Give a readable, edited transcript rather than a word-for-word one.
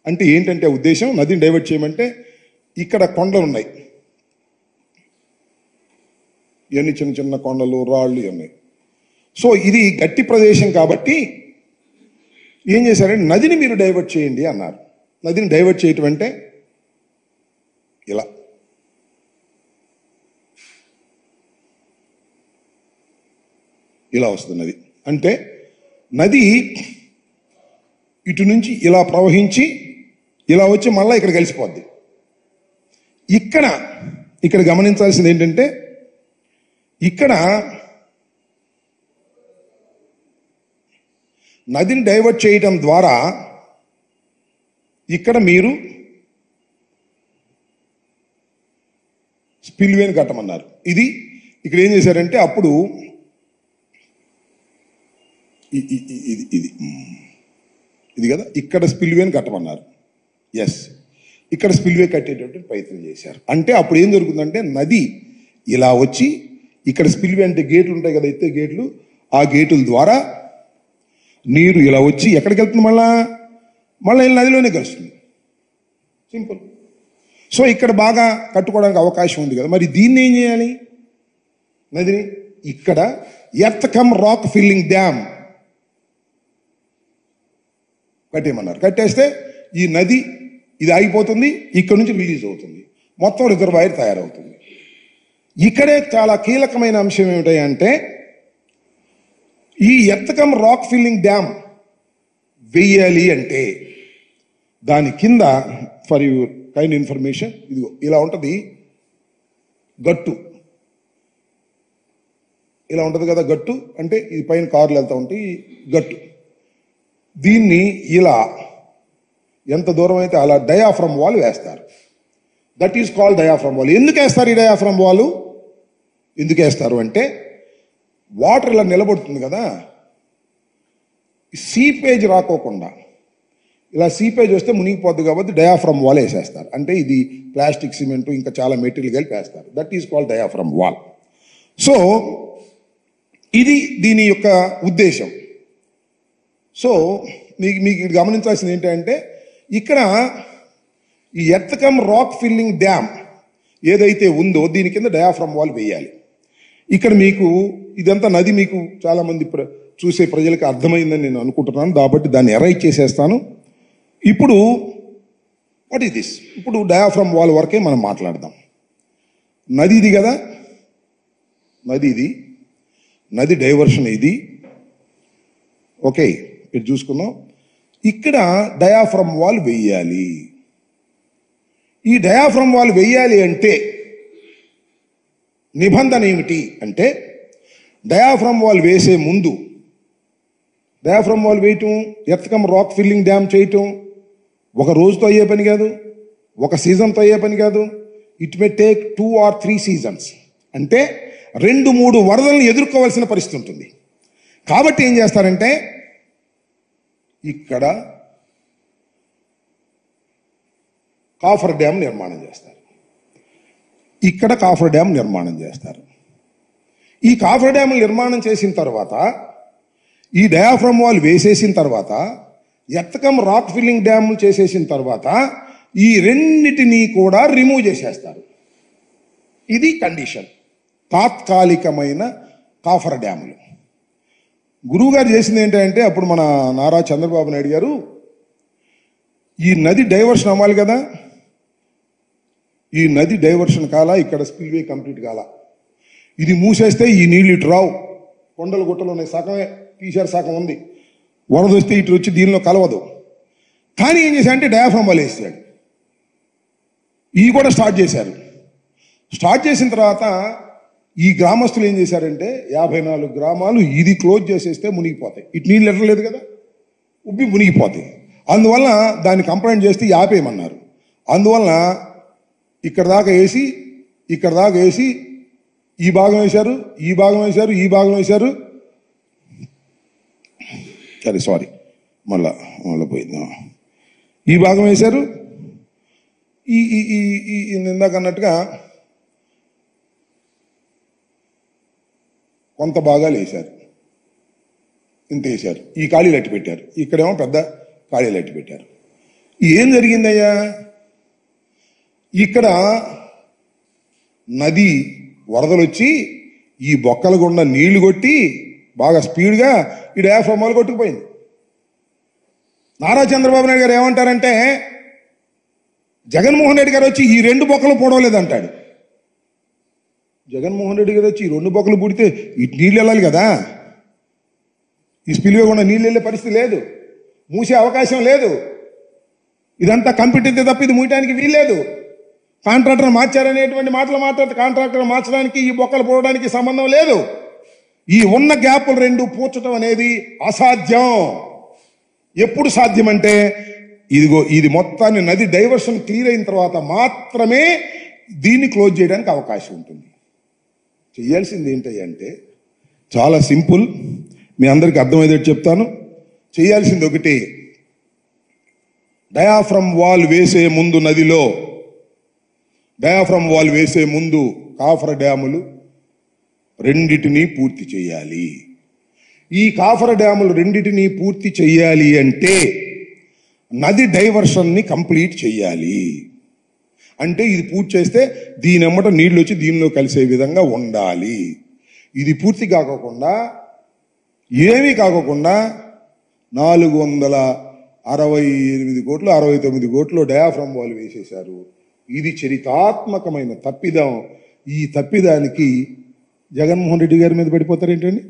అంటే ఏంటంటే ఉద్దేశం, నదిని డైవర్ట్ చేయమంటే ఇక్కడ కొండలు ఉన్నాయి, ఇవన్నీ చిన్న చిన్న కొండలు రాళ్ళు ఇవన్నీ. సో ఇది గట్టి ప్రదేశం కాబట్టి ఏం చేశారంటే నదిని మీరు డైవర్ట్ చేయండి అన్నారు. నదిని డైవర్ట్ చేయటం అంటే ఇలా ఇలా వస్తుంది నది. అంటే నది ఇటు నుంచి ఇలా ప్రవహించి ఇలా వచ్చి మళ్ళీ ఇక్కడ కలిసిపోద్ది. ఇక్కడ గమనించాల్సింది ఏంటంటే ఇక్కడ నదిని డైవర్ట్ చేయటం ద్వారా ఇక్కడ మీరు స్పిల్వేని కట్టమన్నారు. ఇది ఇక్కడ ఏం చేశారంటే అప్పుడు ఇది కదా, ఇక్కడ స్పిల్వేని కట్టమన్నారు. ఎస్, ఇక్కడ స్పిల్వే కట్టేటటువంటి ప్రయత్నం చేశారు. అంటే అప్పుడు ఏం జరుగుతుందంటే నది ఇలా వచ్చి ఇక్కడ స్పిల్వే అంటే గేట్లు ఉంటాయి కదా, ఎత్తే గేట్లు, ఆ గేట్ల ద్వారా నీరు ఇలా వచ్చి ఎక్కడికి వెళ్తుంది, మళ్ళీ నదిలోనే కలుస్తుంది. సింపుల్. సో ఇక్కడ బాగా కట్టుకోవడానికి అవకాశం ఉంది కదా, మరి దీన్ని ఏం చేయాలి? నదిని ఇక్కడ earth cum rock filling dam కట్టేయమన్నారు. కట్టేస్తే ఈ నది ఇది ఆగిపోతుంది, ఇక్కడ నుంచి రిలీజ్ అవుతుంది, మొత్తం రిజర్వాయర్ తయారవుతుంది. ఇక్కడే చాలా కీలకమైన అంశం ఏమిటంటే ఈ earth cum rock filling dam వెయ్యాలి అంటే దాని కింద, ఫర్ యువర్ కైండ్ ఇన్ఫర్మేషన్, ఇదిగో ఇలా ఉంటుంది గట్టు, ఇలా ఉంటుంది కదా గట్టు. అంటే ఇది పైన కార్లు వెళ్తూ ఉంటాయి, గట్టు. దీన్ని ఇలా ఎంత దూరం అయితే అలా డయాఫ్రమ్ వాల్ వేస్తారు. That is called diaphragm wall. ఎందుకు వేస్తారు ఈ డయాఫ్రమ్ వాల్? ఎందుకు వేస్తారు అంటే వాటర్ ఇలా నిలబడుతుంది కదా, సీపేజ్ రాకోకుండా, ఇలా సీపేజ్ వస్తే మునిగిపోద్ది కాబట్టి డయాఫ్రమ్ వాల్ వేసేస్తారు. అంటే ఇది ప్లాస్టిక్, సిమెంట్, ఇంకా చాలా మెటీరియల్ కలిపి వేస్తారు. That is called diaphragm wall. So ఇది దీని యొక్క ఉద్దేశం. సో మీకు గమనించాల్సింది ఏంటంటే ఇక్కడ ఈ earth cum rock filling dam ఏదైతే ఉందో దీని కింద డయాఫ్రమ్ వాల్ వేయాలి. ఇక్కడ మీకు ఇదంతా నది మీకు చాలా మంది చూసే ప్రజలకు అర్థమైందని నేను అనుకుంటున్నాను, కాబట్టి దాన్ని ఎరైట్ చేసేస్తాను. ఇప్పుడు వాట్ ఈస్ దిస్? ఇప్పుడు డయాఫ్రమ్ వాల్ వరకే మనం మాట్లాడదాం. నది ఇది కదా, నది ఇది, నది డైవర్షన్ ఇది. ఓకే, ఇది చూసుకుందాం. ఇక్కడ డయాఫ్రమ్ వాల్ వెయ్యాలి. ఈ డయాఫ్రమ్ వాల్ వెయ్యాలి అంటే నిబంధన ఏమిటి అంటే డయాఫ్రమ్ వాల్ వేసే ముందు, డయాఫ్రమ్ వాల్ వేయటం, earth cum rock filling dam చేయటం ఒక రోజుతో అయ్యే పని కాదు, ఒక సీజన్తో అయ్యే పని కాదు. It may take 2 or 3 seasons. అంటే 2-3 వరదలను ఎదుర్కోవాల్సిన పరిస్థితి ఉంటుంది. కాబట్టి ఏం చేస్తారంటే ఇక్కడ కాఫర్ డ్యామ్ నిర్మాణం చేస్తారు, ఇక్కడ కాఫర్ డ్యామ్ నిర్మాణం చేస్తారు. ఈ కాఫర్ డ్యామ్ నిర్మాణం చేసిన తర్వాత, ఈ డయాఫ్రమ్ వాల్ వేసేసిన తర్వాత, earth cum rock filling dam చేసేసిన తర్వాత ఈ రెండిటిని కూడా రిమూవ్ చేసేస్తారు. ఇది కండిషన్. తాత్కాలికమైన కాఫర్ డ్యాములు. గురువుగారు చేసింది ఏంటంటే అప్పుడు మన నారా చంద్రబాబు నాయుడు గారు ఈ నది డైవర్షన్ అవ్వాలి కదా, ఈ నది డైవర్షన్ కాల, ఇక్కడ స్పిల్వే కంప్లీట్ కాల, ఇది మూసేస్తే ఈ నీళ్ళు ఇటు రావు, కొండలు గుట్టలు ఉన్నాయి, సగమే తీశారు, సగం ఉంది, వరద వస్తే ఇటు వచ్చి దీనిలో కలవదు. కానీ ఏం చేశారంటే డయాఫ్రమ్ వాల్ వేసాడు. ఇవి కూడా స్టార్ట్ చేశారు. స్టార్ట్ చేసిన తర్వాత ఈ గ్రామస్తులు ఏం చేశారంటే 54 గ్రామాలు ఇది క్లోజ్ చేసేస్తే మునిగిపోతాయి, ఇటు నీళ్ళు ఎట్టలేదు కదా, ఉబ్బి మునిగిపోతాయి. అందువల్ల దాన్ని కంప్లైంట్ చేస్తే ఆపేయమన్నారు. అందువల్ల ఇక్కడ దాకా వేసి, ఇక్కడ దాకా వేసి, ఈ భాగం వేశారు, ఈ భాగం వేశారు, ఈ భాగం వేశారు. సరే, సారీ, మళ్ళా పోయింది. ఈ భాగం వేశారు, ఈ ఇందాక అన్నట్టుగా కొంత భాగాలు వేశారు, ఇంత వేశారు. ఈ ఖాళీలు అట్టి పెట్టారు, ఇక్కడేమో పెద్ద ఖాళీలు అట్టి పెట్టారు. ఏం జరిగిందయ్యా? ఇక్కడ నది వరదలు వచ్చి ఈ బొక్కల గుండా నీళ్లు కొట్టి బాగా స్పీడ్గా ఈ డయాఫ్రమ్ వాల్ కొట్టుకుపోయింది. నారా చంద్రబాబు నాయుడు గారు ఏమంటారంటే, జగన్మోహన్ రెడ్డి గారు వచ్చి ఈ 2 బొక్కలు పూడవలేదంటాడు. జగన్మోహన్ రెడ్డి గారు వచ్చి ఈ 2 బొక్కలు పూడితే ఇటు నీళ్ళు వెళ్ళాలి కదా, ఈ స్పిల్వే గుండా నీళ్ళు వెళ్ళే పరిస్థితి లేదు, మూసే అవకాశం లేదు. ఇదంతా కంప్యూటర్ తప్ప ఇది మూయటానికి వీల్లేదు. కాంట్రాక్టర్ మార్చారనేటువంటి మాటలు మాట్లాడితే కాంట్రాక్టర్ మార్చడానికి ఈ బొక్కలు పోవడానికి సంబంధం లేదు. ఈ ఉన్న గ్యాపులు 2 పూడ్చడం అనేది అసాధ్యం. ఎప్పుడు సాధ్యమంటే ఇదిగో ఇది మొత్తాన్ని నది డైవర్షన్ క్లియర్ అయిన తర్వాత మాత్రమే దీన్ని క్లోజ్ చేయడానికి అవకాశం ఉంటుంది. చేయాల్సింది ఏంటంటే చాలా సింపుల్, మీ అందరికీ అర్థమయ్యేటట్టు చెప్తాను. చేయాల్సింది ఒకటి, డయాఫ్రమ్ వాల్ వేసే ముందు నదిలో డయాఫ్రమ్ వాల్ వేసే ముందు కాఫర్ డ్యాములు 2 పూర్తి చేయాలి. ఈ కాఫర్ డ్యాములు 2 పూర్తి చేయాలి అంటే నది డైవర్షన్ని కంప్లీట్ చేయాలి. అంటే ఇది పూర్తి చేస్తే దీని ఎమ్మట నీళ్ళు వచ్చి దీనిలో కలిసే విధంగా ఉండాలి. ఇది పూర్తి కాకుండా ఏమీ కాకుండా 468 కోట్లు 69 కోట్లు డయాఫ్రమ్ వాల్ వేసేశారు. ఇది చరితాత్మకమైన తప్పిదం. ఈ తప్పిదానికి జగన్మోహన్ రెడ్డి గారి మీద పడిపోతారేంటండి?